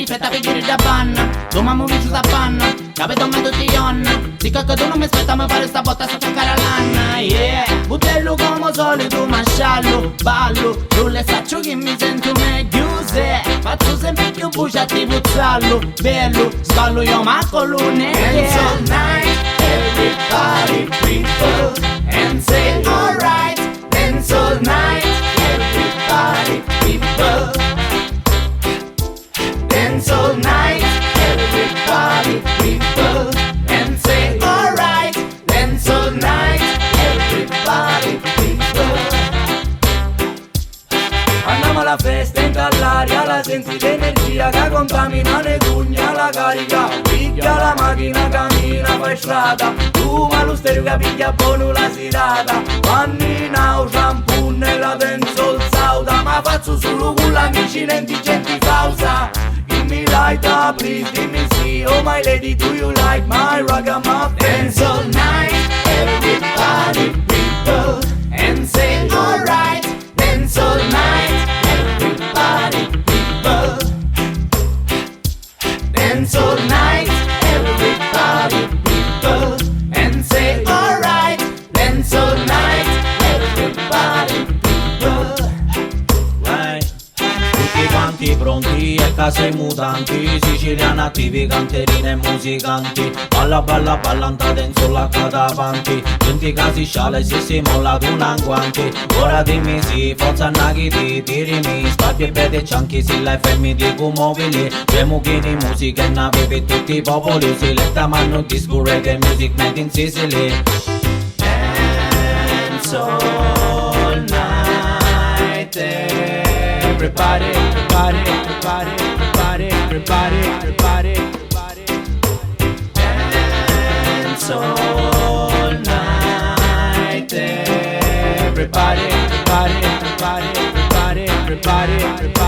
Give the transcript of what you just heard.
fretta per dire da panna. Tu mamma mi giù da panna, capito me tutti ionna. Dico che tu non mi aspetta, mi fare sta botta sotto carolanna. Yeah, butello come solito, masciallo, ballo. Non le saccio che mi sento meglio se faccio sempre più buccia di puzzallo. Bello, sballo io ma con l'une. Dance all night, everybody people, and say alright. Dance all night, everybody people. Dance all night, everybody people, and say alright. Dance all night, everybody people. Andiamo alla festa, entra all'aria, la senti l'energia che contamina le cugne, la carica, picchia la macchina, cammina, fai strada, tu ma lo stereo che picchia buono la serata, pannina o shampoo nella dancehall sauda, ma faccio solo con l'amici indigenti causa. Give me light up, please give me see, oh my lady, do you like my ragamuffin? Dance all night, everybody people, and say alright. Dance all night, everybody people. Dance all night, everybody people, and say alright. Dance all night, everybody people. Tutti quanti pronti e casa i mutanti, siciliani attivi, canterine e musicanti. Balla balla ballanta dentro l'acqua davanti, senti casi sciale se si molla d'un guanti. Ora dimmi sì, forza naghi ti tirimi, spatti e vede cianchi si la fermi di commovili. Tre mucchini musica e navi per tutti i popoli, si letta ma non disco reggae music made in Sicily. Dance all night, everybody, everybody, everybody, everybody, everybody, everybody, everybody. Dance all night, everybody, everybody, everybody, everybody, everybody, everybody.